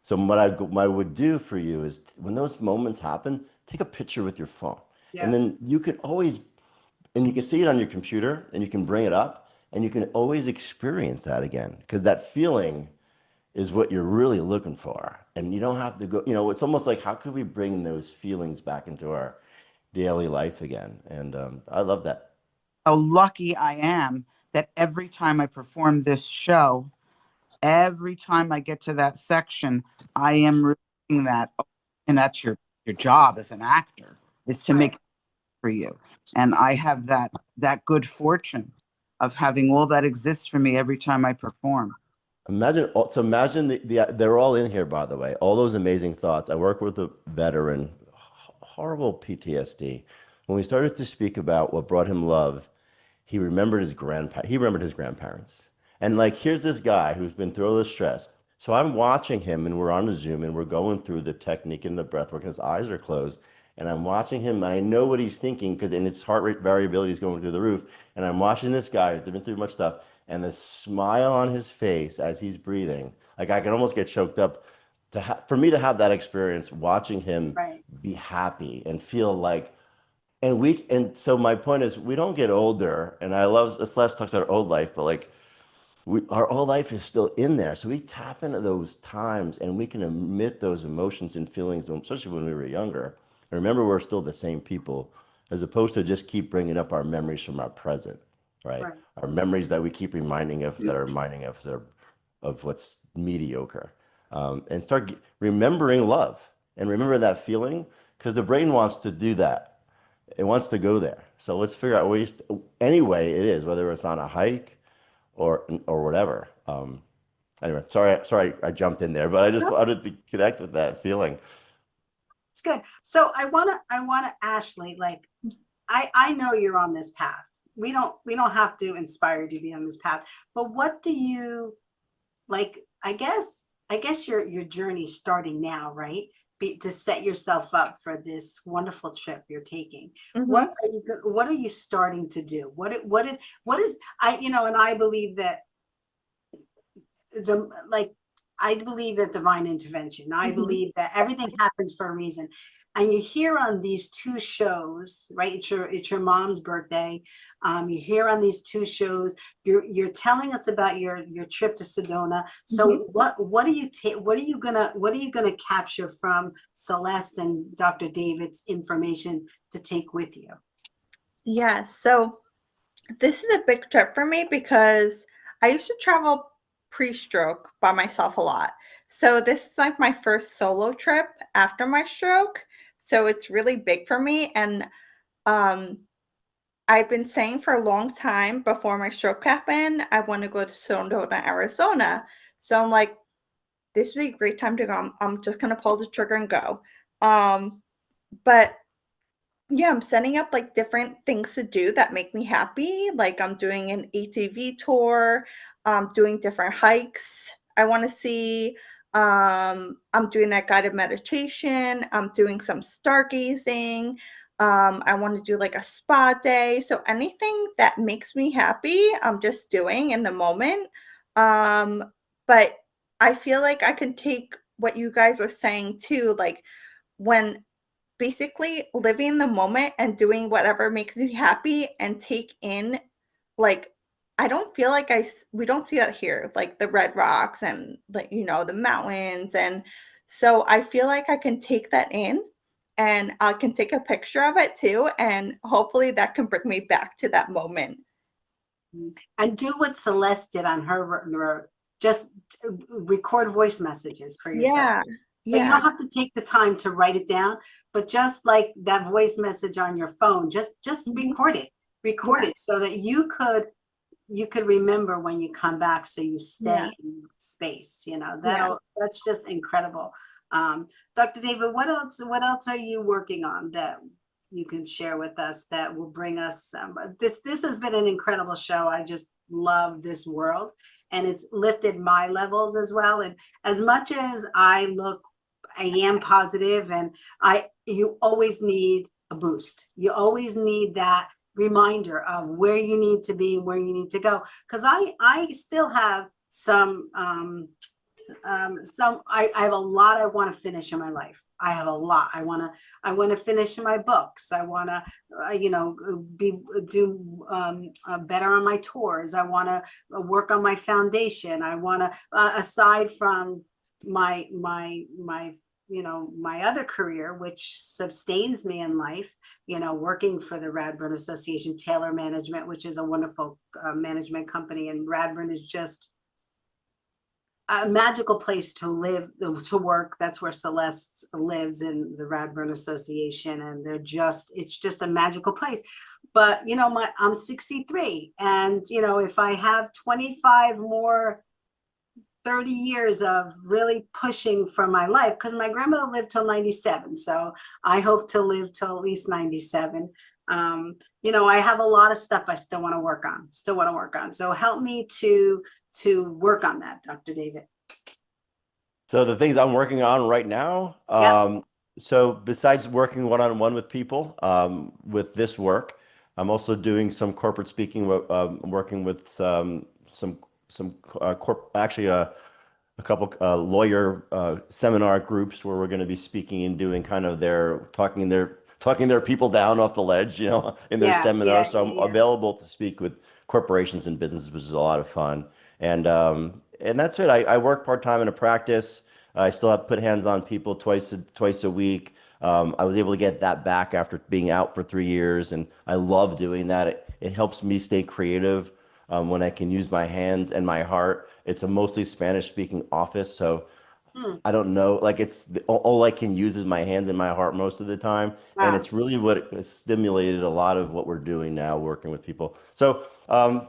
So what I would do for you is when those moments happen, take a picture with your phone. Yeah. And then you could always, and you can see it on your computer and you can bring it up and you can always experience that again. Because that feeling is what you're really looking for. And you don't have to go, it's almost like, how could we bring those feelings back into our daily life again? And I love that. How lucky I am that every time I perform this show, every time I get to that section, I am repeating that. And that's your job as an actor, is to make it for you. And I have that good fortune of having all that exists for me every time I perform. Imagine they're all in here, by the way, all those amazing thoughts. I work with a veteran, horrible PTSD. When we started to speak about what brought him love, he remembered his grandparents. And like, here's this guy who's been through all this stress. So I'm watching him, and we're on a Zoom, and we're going through the technique and the breath work, and his eyes are closed. And I'm watching him, and I know what he's thinking, because in his heart rate variability is going through the roof. And I'm watching this guy who's been through much stuff, and the smile on his face as he's breathing, like I can almost get choked up. For me to have that experience, watching him Right. be happy and feel like, and so my point is, we don't get older, and I love, Celeste talks about our old life, but like, our old life is still in there. So we tap into those times, and we can emit those emotions and feelings, especially when we were younger. And remember, we're still the same people, as opposed to just keep bringing up our memories from our present, right? Right. Our memories that we keep reminding of, that are reminding us of what's mediocre. And start remembering love and remember that feeling, because the brain wants to do that. It wants to go there. So let's figure out ways, any way it is, whether it's on a hike or whatever. Anyway, sorry I jumped in there, but I just wanted to connect with that feeling. It's good. So I wanna Ashley, like, I know you're on this path. We don't have to inspire you to be on this path, but what do you like? I guess your journey's starting now, right? To set yourself up for this wonderful trip you're taking. What are you starting to do? What is and I believe that I believe that divine intervention. I believe that everything happens for a reason. And you hear on these two shows, right? It's your mom's birthday. You hear on these two shows, you're telling us about your trip to Sedona. So what are you gonna capture from Celeste and Dr. David's information to take with you? Yeah, so this is a big trip for me because I used to travel pre-stroke by myself a lot. So this is like my first solo trip after my stroke. So it's really big for me. And I've been saying for a long time before my stroke happened, I want to go to Sedona, Arizona. So I'm like, this would be a great time to go. I'm just going to pull the trigger and go. But yeah, I'm setting up like different things to do that make me happy. Like I'm doing an ATV tour, doing different hikes I want to see. I'm doing that guided meditation. I'm doing some stargazing. I want to do like a spa day. So anything that makes me happy, I'm just doing in the moment. But I feel like I can take what you guys are saying too, like when basically living in the moment and doing whatever makes you happy and take in, like, I don't feel like we don't see that here, like the red rocks and like, the mountains. And so I feel like I can take that in and I can take a picture of it too. And hopefully that can bring me back to that moment. And do what Celeste did on her road. Just record voice messages for yourself. Yeah. So you don't have to take the time to write it down, but just like that voice message on your phone, just record it so that you could remember when you come back, so you stay in space. That's just incredible. Dr. David, what else are you working on that you can share with us that will bring us this has been an incredible show. I just love this world, and it's lifted my levels as well. And as much as I am positive, and you always need a boost. You always need that reminder of where you need to be and where you need to go. Because I still have I have a lot I want to finish in my life. I have a lot. I want to finish my books. I want to, do better on my tours. I want to work on my foundation. I want to, aside from my other career, which sustains me in life, working for the Radburn Association Taylor Management, which is a wonderful management company. And Radburn is just a magical place to live, to work. That's where Celeste lives, in the Radburn Association. And it's just a magical place. But, I'm 63. And, if I have 25 more 30 years of really pushing for my life, because my grandmother lived till 97. So I hope to live till at least 97. I have a lot of stuff I still want to work on. So help me to work on that, Dr. David. So the things I'm working on right now, so besides working one-on-one with people, with this work, I'm also doing some corporate speaking, working with a couple lawyer seminar groups where we're going to be speaking and doing kind of talking their people down off the ledge, in their seminars. So I'm available to speak with corporations and businesses, which is a lot of fun. And that's it. I work part-time in a practice. I still have to put hands on people twice a week. I was able to get that back after being out for 3 years, and I love doing that. It helps me stay creative when I can use my hands and my heart. It's a mostly Spanish-speaking office, so I don't know. Like all I can use is my hands and my heart most of the time, and it's really what has stimulated a lot of what we're doing now, working with people. So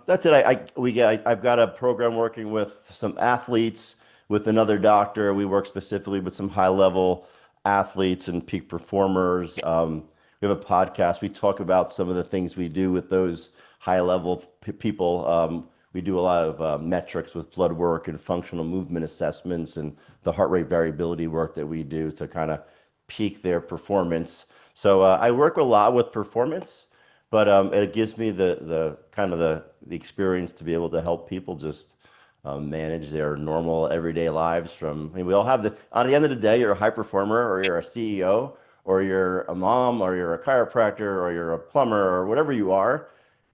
that's it. I've got a program working with some athletes, with another doctor. We work specifically with some high-level athletes and peak performers. We have a podcast. We talk about some of the things we do with those high-level people. We do a lot of metrics with blood work and functional movement assessments and the heart rate variability work that we do to kind of peak their performance. So I work a lot with performance, but it gives me the kind of the experience to be able to help people just manage their normal everyday lives. We all have on the end of the day, you're a high performer, or you're a CEO, or you're a mom, or you're a chiropractor, or you're a plumber, or whatever you are.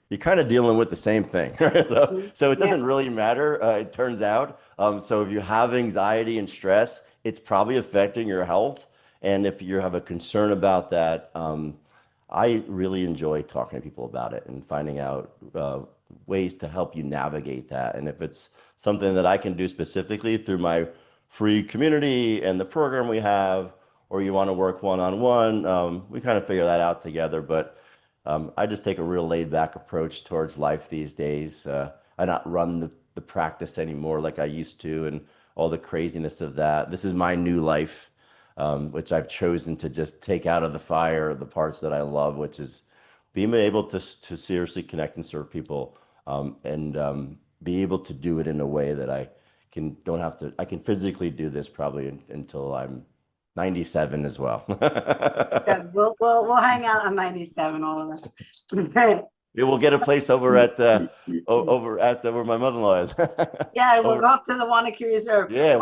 You're kind of dealing with the same thing. So it doesn't really matter, it turns out. So if you have anxiety and stress, it's probably affecting your health. And if you have a concern about that, I really enjoy talking to people about it and finding out ways to help you navigate that. And if it's something that I can do specifically through my free community and the program we have, or you want to work one-on-one, we kind of figure that out together. But I just take a real laid-back approach towards life these days. I not run the practice anymore like I used to, and all the craziness of that. This is my new life, which I've chosen to just take out of the fire the parts that I love, which is being able to seriously connect and serve people, and be able to do it in a way that I can physically do this probably until I'm 97 as well. Good. We'll hang out on 97, all of us. We'll get a place over at where my mother-in-law is. Yeah, we'll go up to the Wanaque Reserve. Yeah,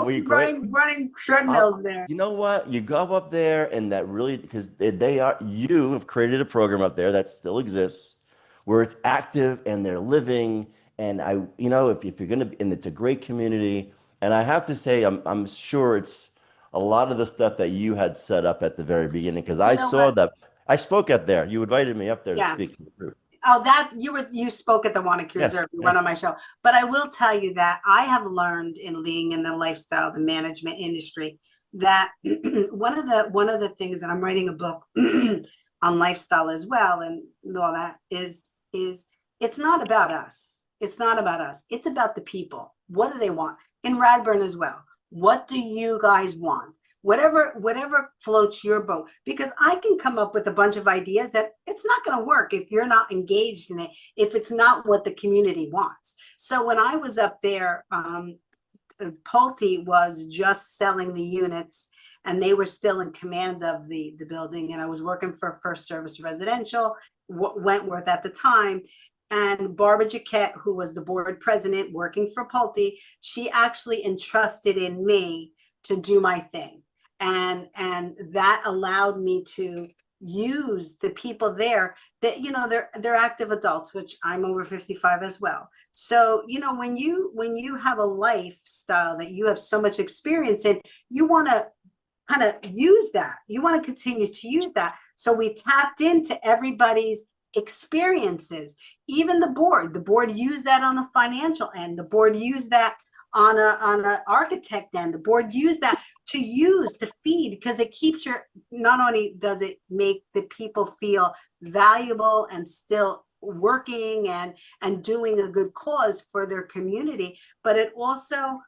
running treadmills there. You know what? You go up there, and that really, because you have created a program up there that still exists, where it's active and they're living. And if you're gonna, and it's a great community. And I have to say, I'm sure it's a lot of the stuff that you had set up at the very beginning, because I saw that. I spoke up there. You invited me up there to speak to the group. Oh, you spoke at the Wanaque Reserve. You went on my show. But I will tell you that I have learned in leading in the lifestyle, the management industry, that one of the things, and I'm writing a book on lifestyle as well, and all that is it's not about us. It's not about us. It's about the people. What do they want? In Radburn as well. What do you guys want? Whatever floats your boat, because I can come up with a bunch of ideas that it's not going to work if you're not engaged in it, if it's not what the community wants. So when I was up there, Pulte was just selling the units, and they were still in command of the building. And I was working for First Service Residential, Wentworth at the time. And Barbara Jaquette, who was the board president working for Pulte, she actually entrusted in me to do my thing. and that allowed me to use the people there that, you know, they're active adults, which I'm over 55 as well. So, you know, when you have a lifestyle that you have so much experience in, you want to kind of use that. You want to continue to use that. So we tapped into everybody's experiences. Even the board used that on the financial end. The board used that on a architect end. The board used that to feed, because it keeps not only does it make the people feel valuable and still working and doing a good cause for their community, but it also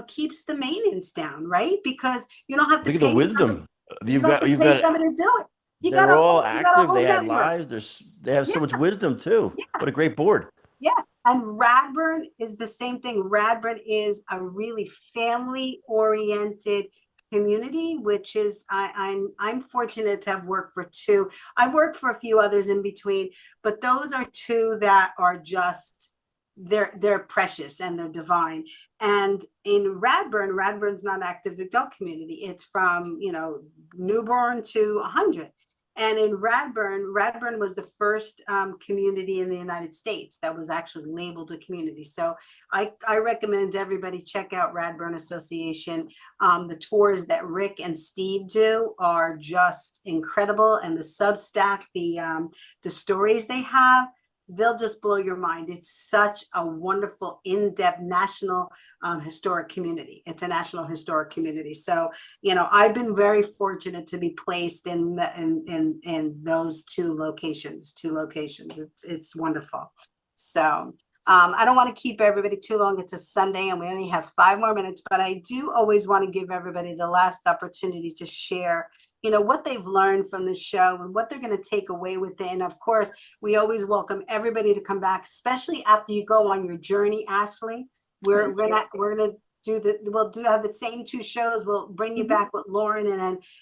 keeps the maintenance down, right? Because you don't have to Look at the pay wisdom. you've got to pay somebody to do it. They're all You got a active. whole They had network. lives. They have so much wisdom too. Yeah. What a great board. Yeah, and Radburn is the same thing. Radburn is a really family-oriented community, which is I'm fortunate to have worked for two. I've worked for a few others in between, but those are two that are just they're precious and they're divine. And in Radburn's not an active adult community. It's from, you know, newborn to 100. And in Radburn was the first community in the United States that was actually labeled a community. So I recommend everybody check out Radburn Association. The tours that Rick and Steve do are just incredible, and the Substack, the stories they have, they'll just blow your mind. It's such a wonderful, in-depth national historic community. It's a national historic community. So, you know, I've been very fortunate to be placed in those two locations. It's wonderful. So I don't want to keep everybody too long. It's a Sunday and we only have 5 more minutes, but I do always want to give everybody the last opportunity to share, you know, what they've learned from the show and what they're going to take away with it. And of course, we always welcome everybody to come back, especially after you go on your journey, Ashley. We're gonna have the same 2 shows. We'll bring you back with Lauren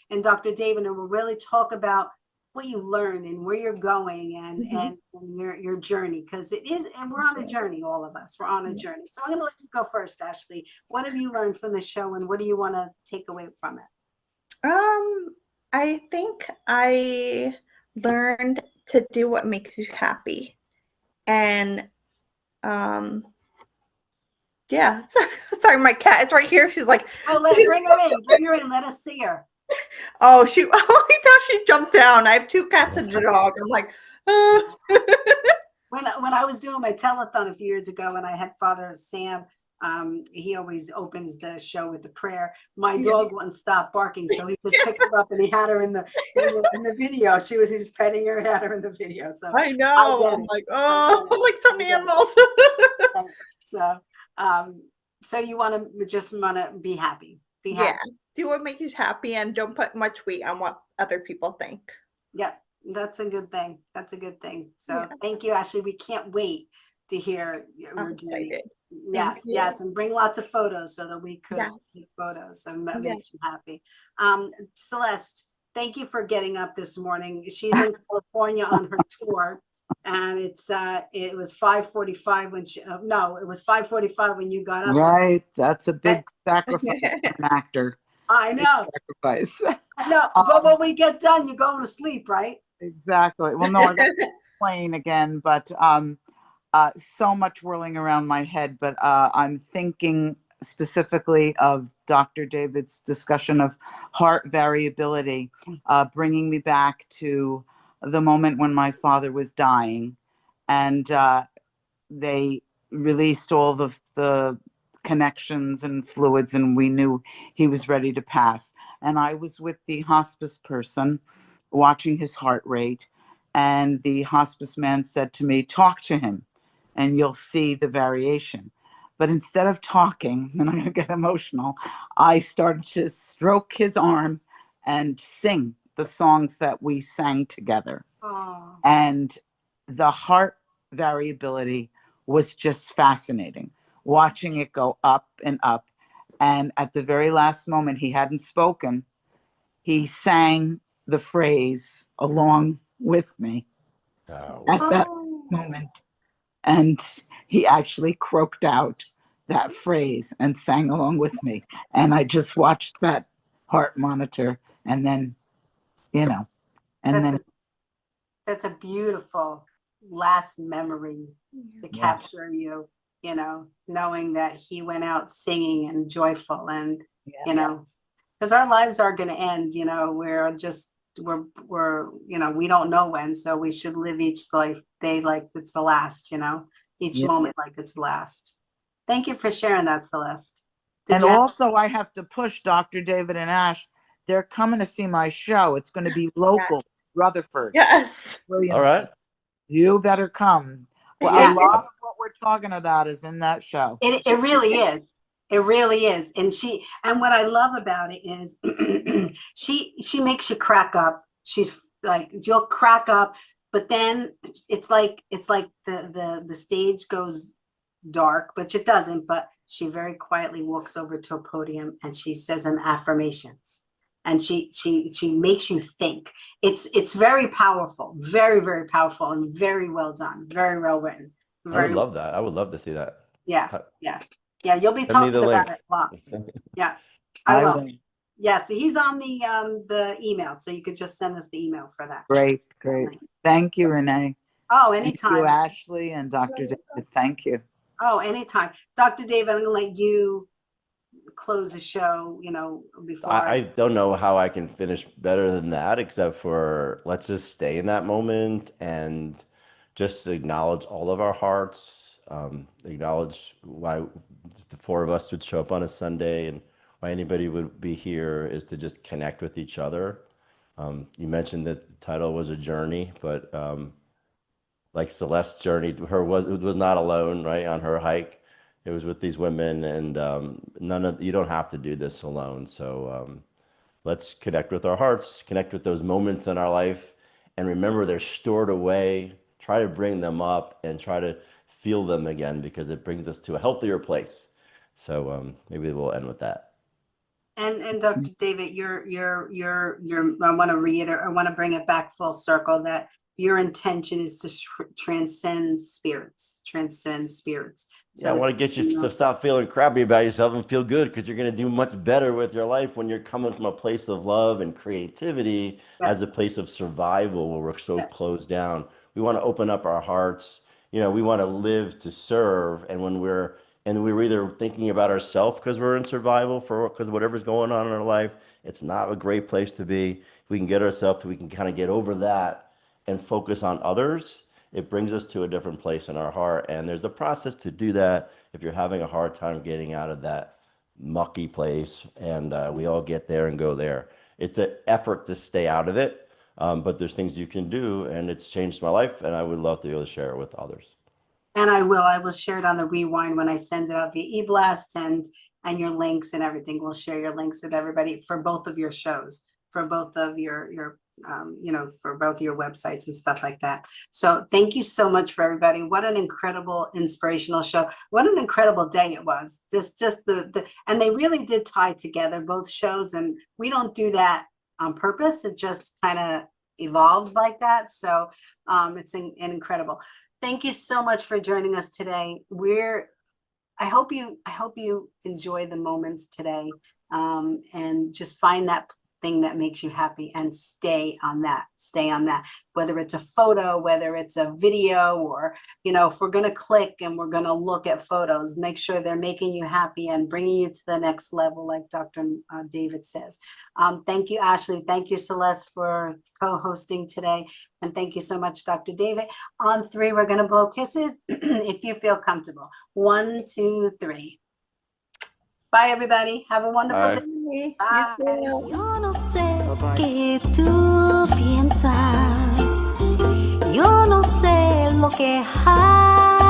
and Dr. David, and we'll really talk about what you learn and where you're going and your journey, because it is, and we're on a journey, all of us. We're on a journey. So I'm going to let you go first, Ashley. What have you learned from the show, and what do you want to take away from it? I think I learned to do what makes you happy. And yeah, sorry, my cat is right here. She's like, oh, bring her in, let us see her. Oh, I thought she jumped down. I have 2 cats and a dog. I'm like, When I was doing my telethon a few years ago, and I had Father Sam, he always opens the show with the prayer. My dog wouldn't stop barking, so he just picked her up and he had her in the video. He was petting her, had her in the video. So I know. I'm like, like some animals. So you want to be happy. Be happy. Yeah. Do what makes you happy and don't put much weight on what other people think. Yeah, that's a good thing. So Thank you, Ashley. We can't wait to hear your journey. Yes, and bring lots of photos so that we could take photos, and that makes you happy. Celeste, thank you for getting up this morning. She's in California on her tour, and it was 5:45 when it was 5:45 when you got up. Right, that's a big sacrifice for an actor. I know. Sacrifice. No, but when we get done, you're going to sleep, right? Exactly. Well, no, I got playing again, but so much whirling around my head. But I'm thinking specifically of Dr. David's discussion of heart variability, bringing me back to the moment when my father was dying, and they released all the connections and fluids, and we knew he was ready to pass. And I was with the hospice person watching his heart rate, and the hospice man said to me, talk to him and you'll see the variation. But instead of talking, and I'm going to get emotional, I started to stroke his arm and sing the songs that we sang together. Oh. And the heart variability was just fascinating, watching it go up and up. And at the very last moment, he hadn't spoken. He sang the phrase along with me at that moment. And he actually croaked out that phrase and sang along with me. And I just watched that heart monitor, and then, you know, and That's then a, that's a beautiful last memory to yeah, capture you, knowing that he went out singing and joyful and, yeah, because our lives are going to end, we don't know when, so we should live each life day like it's the last, each yeah. moment like it's the last. Thank you for sharing that, Celeste. Did And you have, also, I have to push Dr. David and Ash. They're coming to see my show. It's going to be local, Rutherford, Yes. All Williams. right. You better come. Well, a Yeah. lot of what we're talking about is in that show. it really is. It really is. And what I love about it is she makes you crack up. She's like, you'll crack up, but then it's like the stage goes dark, which it doesn't, but she very quietly walks over to a podium and she says some affirmations. And she makes you think. It's very powerful, very, very powerful, and very well done, very well written. I would Very, love that. I would love to see that. yeah, yeah, yeah. You'll be Send me talking the about link. it a lot. Yeah, I I will. will. Yeah, so he's on the email, so you could just send us the email for that. Great, great. Thank you, Renee. Oh, Thank anytime. you, Ashley and Dr. David. Thank you. Oh, anytime. Dr. David, I'm gonna let you close the show, before I don't know how I can finish better than that, except for let's just stay in that moment and just acknowledge all of our hearts, acknowledge why the four of us would show up on a Sunday and why anybody would be here is to just connect with each other. You mentioned that the title was a journey, but like Celeste's journey, it was not alone, right? On her hike, it was with these women, and you don't have to do this alone. So let's connect with our hearts, connect with those moments in our life, and remember they're stored away. Try to bring them up and try to feel them again because it brings us to a healthier place. So maybe we'll end with that. And Dr. David, I want to reiterate, I want to bring it back full circle that your intention is to transcend spirits. Yeah, I want to get you to stop feeling crappy about yourself and feel good because you're going to do much better with your life when you're coming from a place of love and creativity as a place of survival where we're so closed down. We want to open up our hearts. We want to live to serve. And we're either thinking about ourselves because we're in survival because whatever's going on in our life, it's not a great place to be. If we can get ourselves, we can kind of get over that and focus on others. It brings us to a different place in our heart. And there's a process to do that if you're having a hard time getting out of that mucky place. And we all get there and go there. It's an effort to stay out of it, but there's things you can do, and it's changed my life, and I would love to be able to share it with others. And I will share it on the rewind when I send it out via e-blast and your links and everything. We'll share your links with everybody for both of your shows, for both of your for both your websites and stuff like that. So thank you so much for everybody. What an incredible inspirational show. What an incredible day it was. Just and they really did tie together both shows, and we don't do that on purpose. It just kind of evolves like that. So it's incredible. Thank you so much for joining us today. I hope you enjoy the moments today, and just find that thing that makes you happy and stay on that, whether it's a photo, whether it's a video, or, if we're going to click and we're going to look at photos, make sure they're making you happy and bringing you to the next level, like Dr. David says. Thank you, Ashley. Thank you, Celeste, for co-hosting today. And thank you so much, Dr. David. On 3, we're going to blow kisses if you feel comfortable. 1, 2, 3. Bye, everybody. Have a wonderful day. You too. Yo no sé qué tú piensas, yo no sé lo que hay.